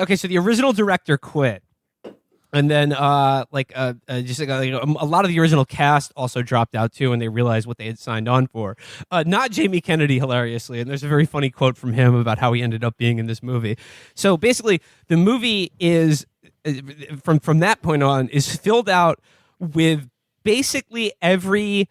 Okay, so the original director quit. And then, a lot of the original cast also dropped out too, and they realized what they had signed on for. Not Jamie Kennedy, hilariously, and there's a very funny quote from him about how he ended up being in this movie. So basically, the movie is from that point on is filled out with basically every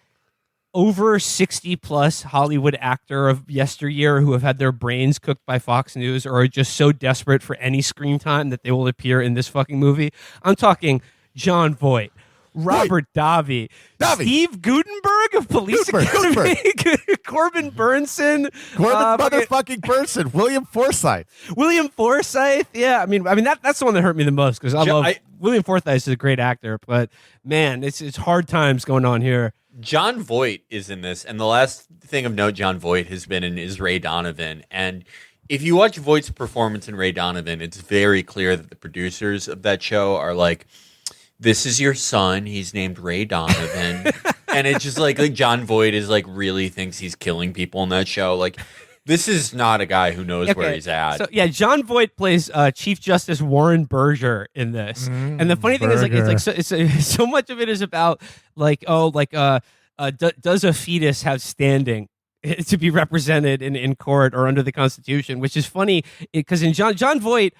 over 60 plus Hollywood actor of yesteryear who have had their brains cooked by Fox News or are just so desperate for any screen time that they will appear in this fucking movie. I'm talking John Voight, Robert Davi, Steve Gutenberg of Police Academy, Corbin Burnson, motherfucking Burnson, William Forsythe. Yeah, I mean that's the one that hurt me the most because William Forsythe is a great actor, but man, it's hard times going on here. John Voight is in this, and the last thing of note John Voight has been in is Ray Donovan. And if you watch Voight's performance in Ray Donovan, it's very clear that the producers of that show are like, this is your son, he's named Ray Donovan. And it's just like John Voight is like really thinks he's killing people in that show. Like, this is not a guy who knows where he's at. So yeah, John Voight plays Chief Justice Warren Berger in this, and the funny thing is, so much of it is about does a fetus have standing to be represented in court or under the Constitution? Which is funny because in John Voight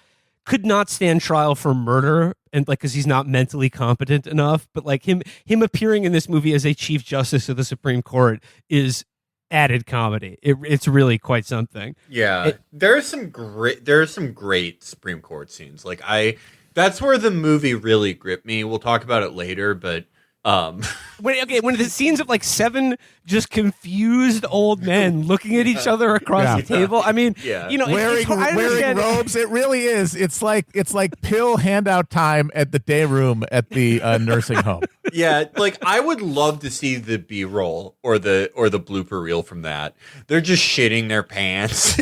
could not stand trial for murder and because he's not mentally competent enough, but like him appearing in this movie as a Chief Justice of the Supreme Court is added comedy. It's really quite something. Yeah, there are some great Supreme Court scenes. That's where the movie really gripped me. We'll talk about it later, but when the scenes of like 7 just confused old men looking at each other across the table. I mean, wearing robes. It really is. It's like pill handout time at the day room at the nursing home. Yeah, like I would love to see the B-roll or the blooper reel from that. They're just shitting their pants.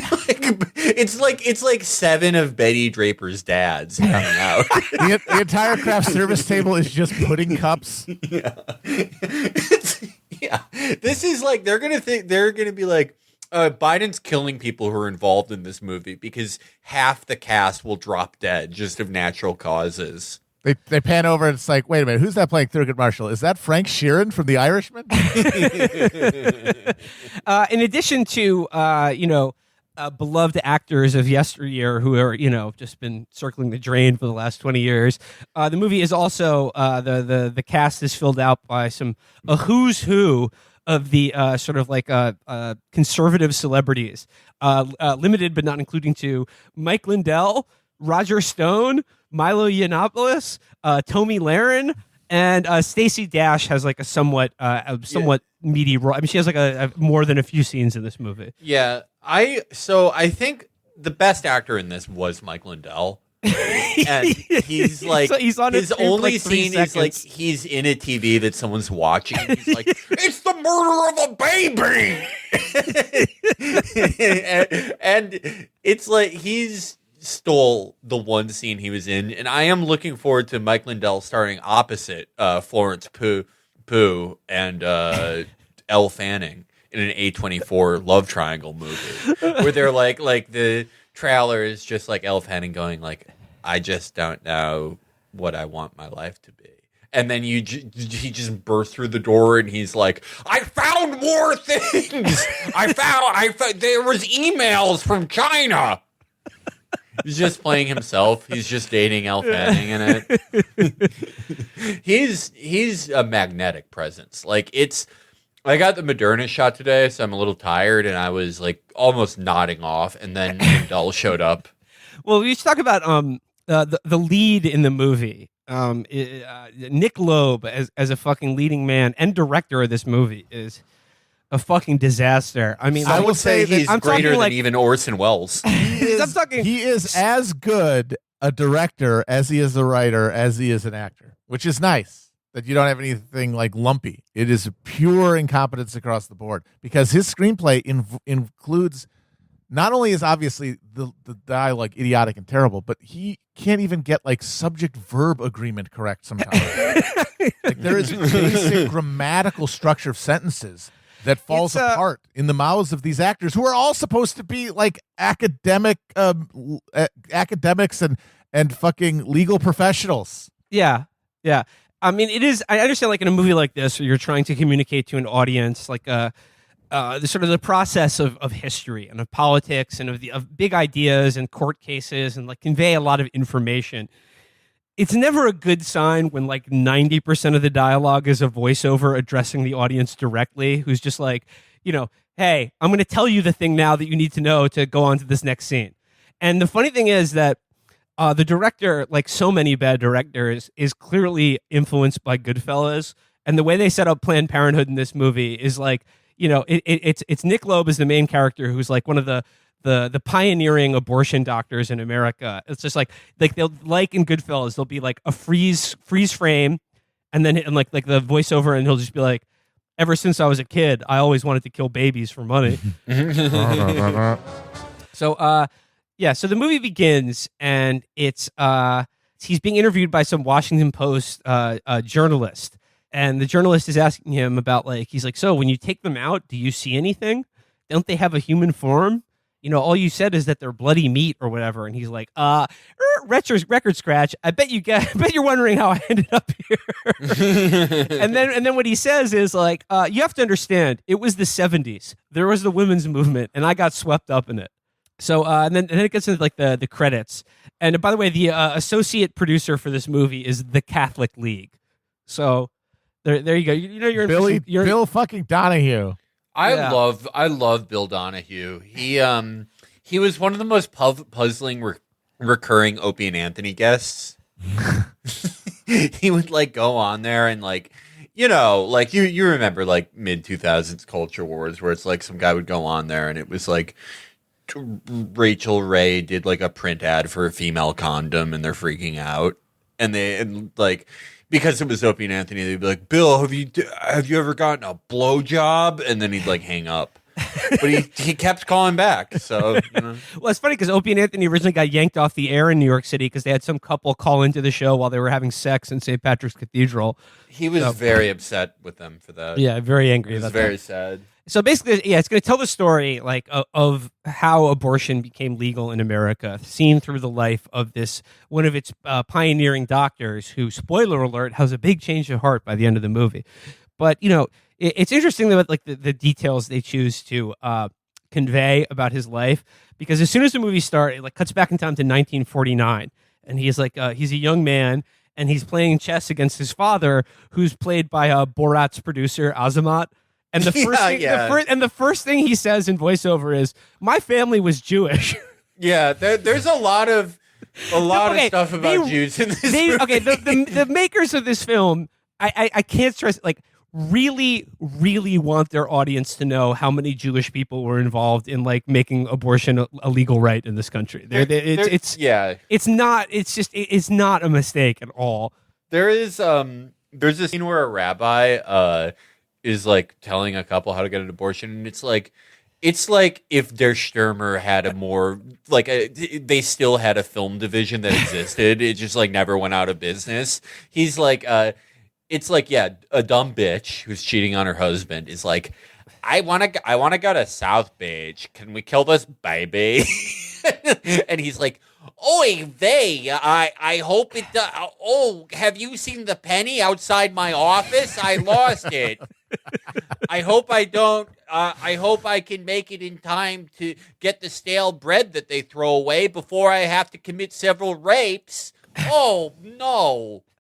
It's like 7 of Betty Draper's dads hanging out. The entire craft service table is just pudding cups. Yeah. This is like they're gonna be like Biden's killing people who are involved in this movie because half the cast will drop dead just of natural causes. They pan over and it's like, wait a minute, who's that playing Thurgood Marshall? Is that Frank Sheeran from The Irishman? In addition to beloved actors of yesteryear who are just been circling the drain for the last 20 years, the movie is also the cast is filled out by a who's who of the conservative celebrities, limited but not including to Mike Lindell, Roger Stone, Milo Yiannopoulos, Tomi Lahren, and Stacey Dash has like a somewhat meaty role. I mean, she has like a more than a few scenes in this movie. Yeah, I think the best actor in this was Mike Lindell. And he's like, so he's on his only scene is like he's in a TV that someone's watching. He's like, it's the murder of a baby, and it's like he's stole the one scene he was in, and I am looking forward to Mike Lindell starring opposite Florence Pugh and Elle Fanning in an A24 love triangle movie, where they're like the trailer is just like Elle Fanning going like, I just don't know what I want my life to be. And then he just bursts through the door and he's like, I found more things. I found there was emails from China. He's just playing himself. He's just dating Elle Fanning in it. He's a magnetic presence. Like I got the Moderna shot today, so I'm a little tired, and I was like almost nodding off, and then Lindell showed up. Well, we should talk about the lead in the movie. Nick Loeb as a fucking leading man and director of this movie is a fucking disaster. I mean, I would say he's greater than even Orson Welles. He is as good a director as he is a writer as he is an actor, which is nice that you don't have anything like lumpy. It is pure incompetence across the board because his screenplay includes not only is obviously the dialogue idiotic and terrible, but he can't even get like subject verb agreement correct sometimes. Like there is basic grammatical structure of sentences that falls apart in the mouths of these actors who are all supposed to be like academics and and fucking legal professionals. Yeah, yeah. I mean, it is. I understand, like in a movie like this, where you're trying to communicate to an audience, like the sort of the process of history and of politics and of big ideas and court cases and like convey a lot of information. It's never a good sign when like 90% of the dialogue is a voiceover addressing the audience directly, who's just like, hey, I'm going to tell you the thing now that you need to know to go on to this next scene. And the funny thing is that the director, like so many bad directors, is clearly influenced by Goodfellas. And the way they set up Planned Parenthood in this movie is like, it's Nick Loeb as the main character, who's like one of the pioneering abortion doctors in America. It's just like they'll, like in Goodfellas, there'll be like a freeze frame, and then like the voiceover, and he'll just be like, "Ever since I was a kid, I always wanted to kill babies for money." So so the movie begins, and it's he's being interviewed by some Washington Post journalist, and the journalist is asking him about he's like, "So when you take them out, do you see anything? Don't they have a human form? All you said is that they're bloody meat or whatever." And he's like, record scratch. I bet you're wondering how I ended up here. and then what he says is like, you have to understand, it was the 70s. There was the women's movement, and I got swept up in it. So and then it gets into like the credits. And by the way, the associate producer for this movie is the Catholic League. So there you go. You're Bill fucking Donahue. I love Bill Donahue. He was one of the most puzzling recurring Opie and Anthony guests. He would like go on there and like, you remember like mid 2000s culture wars where it's like some guy would go on there and it was like Rachel Ray did like a print ad for a female condom and they're freaking out and like. Because it was Opie and Anthony, they'd be like, "Bill, have you ever gotten a blowjob?" And then he'd like hang up. But he kept calling back. So well, it's funny because Opie and Anthony originally got yanked off the air in New York City because they had some couple call into the show while they were having sex in St. Patrick's Cathedral. He was very upset with them for that. Yeah, very angry. It was very sad. So basically, it's going to tell the story like of how abortion became legal in America, seen through the life of this one of its pioneering doctors, who, spoiler alert, has a big change of heart by the end of the movie. But it's interesting that like the details they choose to convey about his life, because as soon as the movie starts, it like cuts back in time to 1949, and he's like he's a young man. And he's playing chess against his father, who's played by Borat's producer Azamat. And the first thing he says in voiceover is, "My family was Jewish." Yeah, there's a lot of stuff about Jews in this movie. Okay, the makers of this film, I can't stress, like, really, really want their audience to know how many Jewish people were involved in like making abortion a legal right in this country. It's not a mistake at all. There's a scene where a rabbi is like telling a couple how to get an abortion, and it's like if Der Stürmer had a more like they still had a film division that existed. It just like never went out of business. He's like it's like, a dumb bitch who's cheating on her husband is like, I want to go to South Beach. Can we kill this baby? And he's like, "Oy vey, I hope it does. Oh, have you seen the penny outside my office? I lost it. I hope I don't. I hope I can make it in time to get the stale bread that they throw away before I have to commit several rapes. Oh, no."